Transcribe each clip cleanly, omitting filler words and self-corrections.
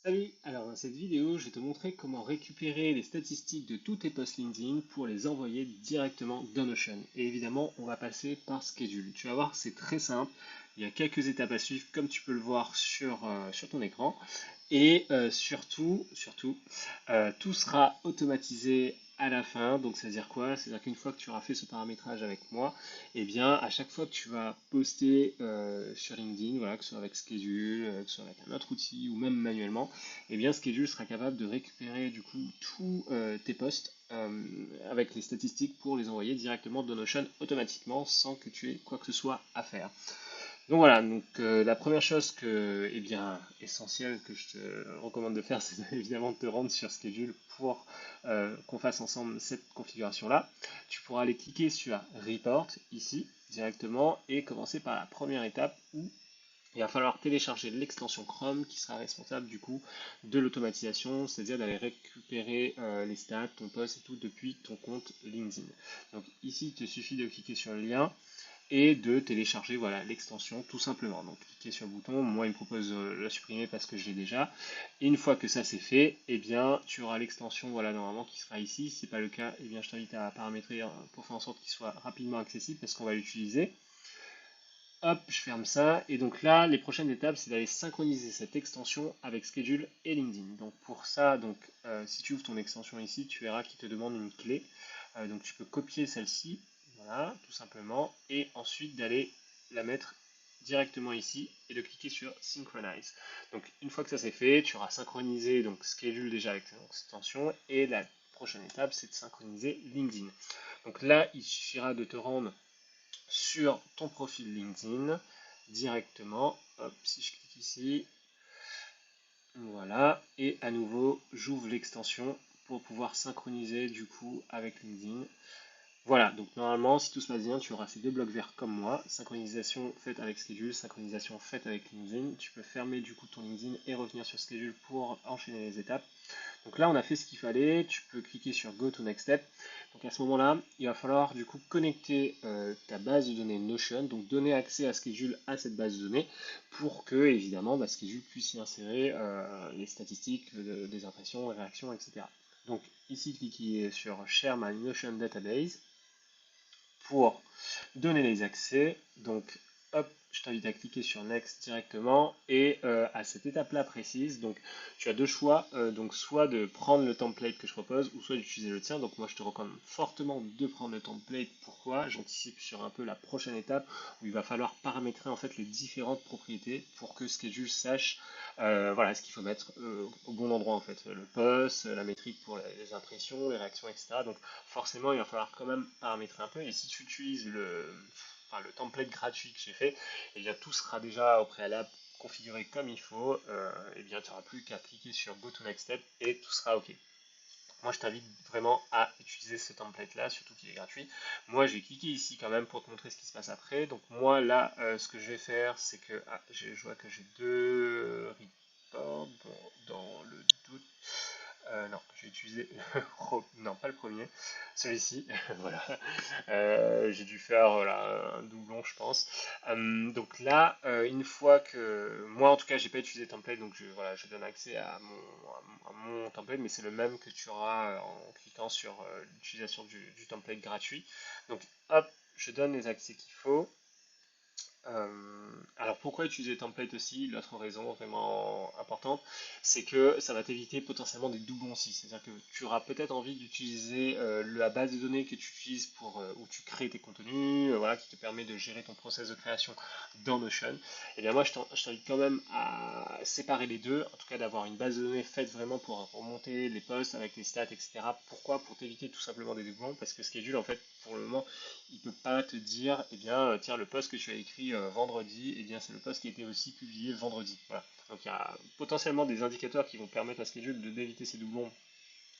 Salut! Alors dans cette vidéo, je vais te montrer comment récupérer les statistiques de tous tes posts LinkedIn pour les envoyer directement dans Notion. Et évidemment, on va passer par Schedule. Tu vas voir, c'est très simple. Il y a quelques étapes à suivre, comme tu peux le voir sur ton écran. Et surtout, tout sera automatisé à la fin. Donc, c'est-à-dire quoi? C'est-à-dire qu'une fois que tu auras fait ce paramétrage avec moi, eh bien, à chaque fois que tu vas poster sur LinkedIn, voilà, que ce soit avec Schedule, que ce soit avec un autre outil ou même manuellement, eh bien, Schedule sera capable de récupérer du coup tous tes posts avec les statistiques pour les envoyer directement dans Notion automatiquement sans que tu aies quoi que ce soit à faire. Donc voilà, la première chose eh bien, essentielle que je te recommande de faire, c'est évidemment de te rendre sur Schedule pour qu'on fasse ensemble cette configuration-là. Tu pourras aller cliquer sur Report ici directement et commencer par la première étape où il va falloir télécharger l'extension Chrome qui sera responsable du coup de l'automatisation, c'est-à-dire d'aller récupérer les stats, ton post et tout depuis ton compte LinkedIn. Donc ici, il te suffit de cliquer sur le lien et de télécharger voilà l'extension tout simplement. Donc cliquez sur le bouton, moi il me propose de la supprimer parce que je l'ai déjà. Et une fois que ça c'est fait, eh bien tu auras l'extension voilà normalement qui sera ici. Si ce n'est pas le cas, eh bien je t'invite à paramétrer pour faire en sorte qu'il soit rapidement accessible parce qu'on va l'utiliser. Hop, je ferme ça. Et donc là, les prochaines étapes, c'est d'aller synchroniser cette extension avec Schedule et LinkedIn. Donc pour ça, si tu ouvres ton extension ici, tu verras qu'il te demande une clé. Donc tu peux copier celle-ci, voilà, tout simplement, et ensuite d'aller la mettre directement ici et de cliquer sur Synchronize. Donc une fois que ça c'est fait, tu auras synchronisé donc Schedule déjà avec ton extension et la prochaine étape, c'est de synchroniser LinkedIn. Donc là, il suffira de te rendre sur ton profil LinkedIn directement. Hop, si je clique ici, voilà, et à nouveau, j'ouvre l'extension pour pouvoir synchroniser du coup avec LinkedIn. Voilà, donc normalement, si tout se passe bien, tu auras ces deux blocs verts comme moi, synchronisation faite avec Schedule, synchronisation faite avec LinkedIn. Tu peux fermer du coup ton LinkedIn et revenir sur Schedule pour enchaîner les étapes. Donc là, on a fait ce qu'il fallait. Tu peux cliquer sur Go to Next Step. Donc à ce moment-là, il va falloir du coup connecter ta base de données Notion, donc donner accès à Schedule à cette base de données pour que évidemment Schedule puisse y insérer les statistiques, des impressions, les réactions, etc. Donc ici, cliquez sur Share My Notion Database pour donner les accès. Donc, hop, je t'invite à cliquer sur Next directement. Et à cette étape-là précise, donc tu as deux choix. Donc, soit de prendre le template que je propose, ou soit d'utiliser le tien. Donc, moi, je te recommande fortement de prendre le template. Pourquoi? J'anticipe sur un peu la prochaine étape où il va falloir paramétrer en fait les différentes propriétés pour que Schedule sache voilà ce qu'il faut mettre au bon endroit en fait. Le post, la métrique pour les impressions, les réactions, etc. Donc forcément, il va falloir quand même paramétrer un peu. Et si tu utilises le template gratuit que j'ai fait, et bien tout sera déjà au préalable configuré comme il faut. Et bien tu n'auras plus qu'à cliquer sur Go to Next Step et tout sera OK. Moi, je t'invite vraiment à utiliser ce template-là, surtout qu'il est gratuit. Moi, je vais cliquer ici quand même pour te montrer ce qui se passe après. Donc moi, là, ce que je vais faire, c'est que je vois que j'ai deux reports. Bon, dans le doute, non, je vais utiliser non, pas le premier, celui-ci. Voilà. J'ai dû faire voilà, un doublon, je pense. Donc là, une fois que moi, en tout cas, j'ai pas utilisé template, donc voilà, je donne accès à mon template, mais c'est le même que tu auras en cliquant sur l'utilisation du template gratuit. Donc, hop, je donne les accès qu'il faut. Alors pourquoi utiliser template aussi? L'autre raison vraiment importante, c'est que ça va t'éviter potentiellement des doublons aussi. C'est-à-dire que tu auras peut-être envie d'utiliser la base de données que tu utilises pour où tu crées tes contenus, voilà, qui te permet de gérer ton process de création dans Notion. Et bien moi je t'invite quand même à séparer les deux, en tout cas d'avoir une base de données faite vraiment pour remonter les posts avec les stats, etc. Pourquoi? Pour t'éviter tout simplement des doublons, parce que Schedule en fait pour le moment il ne peut pas te dire, eh bien, tiens, le post que tu as écrit vendredi, eh bien, c'est le post qui a été aussi publié vendredi. Voilà. Donc, il y a potentiellement des indicateurs qui vont permettre à Schedule d'éviter ces doublons.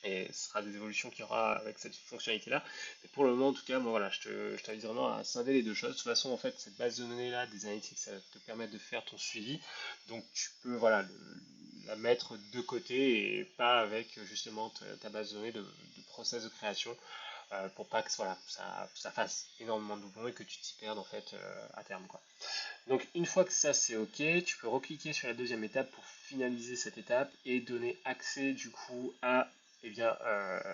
Et ce sera des évolutions qu'il y aura avec cette fonctionnalité-là. Mais pour le moment, en tout cas, moi, voilà, je t'invite vraiment à scinder les deux choses. De toute façon, en fait, cette base de données-là, des analytics, ça va te permettre de faire ton suivi. Donc, tu peux, voilà, la mettre de côté et pas avec justement ta base de données de process de création. pour pas que voilà, ça fasse énormément de doublons et que tu t'y perdes en fait à terme, quoi. Donc une fois que ça c'est ok, tu peux recliquer sur la deuxième étape pour finaliser cette étape et donner accès du coup à, eh bien,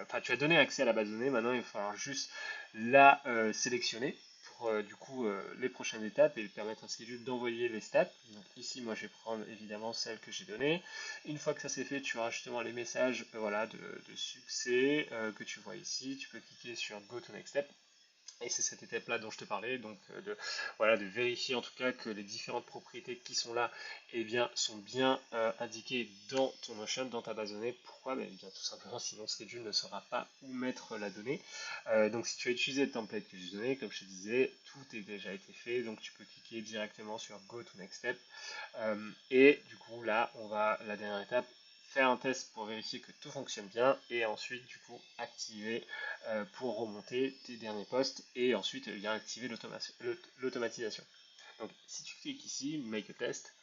enfin tu as donné accès à la base de données, maintenant il va falloir juste la sélectionner pour du coup les prochaines étapes et permettre à Schedule d'envoyer les stats. Donc ici moi je vais prendre évidemment celle que j'ai donnée. Une fois que ça c'est fait, tu auras justement les messages voilà, de succès que tu vois ici. Tu peux cliquer sur Go to Next Step. Et c'est cette étape-là dont je te parlais, donc voilà, de vérifier en tout cas que les différentes propriétés qui sont là eh bien, sont bien indiquées dans ton Notion, dans ta base de données. Pourquoi? Eh bien, tout simplement, sinon Schedule ne saura pas où mettre la donnée. Donc si tu as utilisé le template que j'ai donné, comme je te disais, tout est déjà été fait, donc tu peux cliquer directement sur Go to Next Step. Et du coup là, on va, la dernière étape, faire un test pour vérifier que tout fonctionne bien et ensuite du coup activer pour remonter tes derniers postes et ensuite bien activer l'automatisation. Donc si tu cliques ici, Make a Test,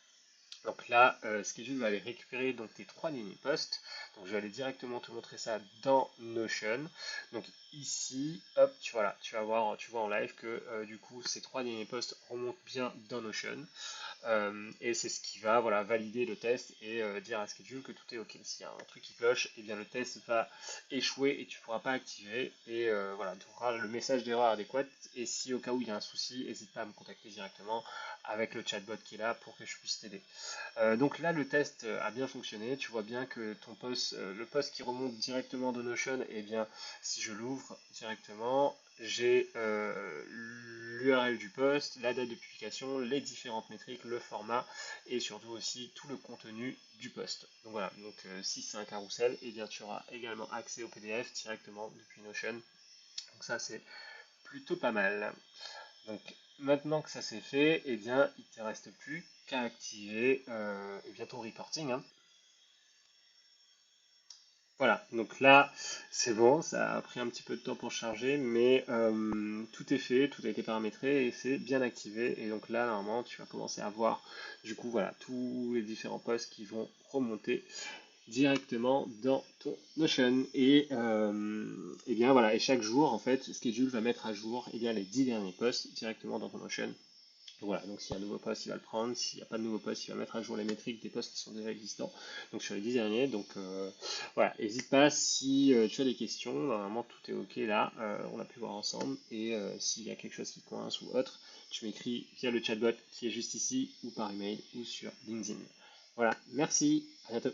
donc là, Schedule va aller récupérer donc, tes trois derniers postes. Donc je vais aller directement te montrer ça dans Notion. Donc ici, hop, tu vas voir, tu vois en live que du coup ces trois derniers postes remontent bien dans Notion. Et c'est ce qui va voilà, valider le test et dire à Schedule que tout est ok. S'il y a un truc qui cloche, et bien le test va échouer et tu ne pourras pas activer. Et voilà, tu auras le message d'erreur adéquat. Et si au cas où il y a un souci, n'hésite pas à me contacter directement avec le chatbot qui est là pour que je puisse t'aider. Donc là, le test a bien fonctionné. Tu vois bien que ton post, le post qui remonte directement de Notion, eh bien, si je l'ouvre directement, j'ai l'URL du post, la date de publication, les différentes métriques, le format et surtout aussi tout le contenu du post. Donc voilà, donc si c'est un carrousel, eh bien tu auras également accès au PDF directement depuis Notion. Donc ça c'est plutôt pas mal. Donc maintenant que ça c'est fait, eh bien il ne te reste plus qu'à activer eh bien, ton reporting, hein. Voilà, donc là, c'est bon, ça a pris un petit peu de temps pour charger, mais tout est fait, tout a été paramétré et c'est bien activé. Et donc là, normalement, tu vas commencer à voir, du coup, voilà, tous les différents posts qui vont remonter directement dans ton Notion. Et bien voilà, et chaque jour, en fait, Schedule va mettre à jour eh bien, les 10 derniers posts directement dans ton Notion. Voilà, donc s'il y a un nouveau poste, il va le prendre. S'il n'y a pas de nouveau poste, il va mettre à jour les métriques des postes qui sont déjà existants. Donc sur les 10 derniers. Donc voilà, n'hésite pas si tu as des questions. Normalement, tout est OK là. On a pu voir ensemble. Et s'il y a quelque chose qui coince ou autre, tu m'écris via le chatbot qui est juste ici, ou par email, ou sur LinkedIn. Voilà, merci, à bientôt.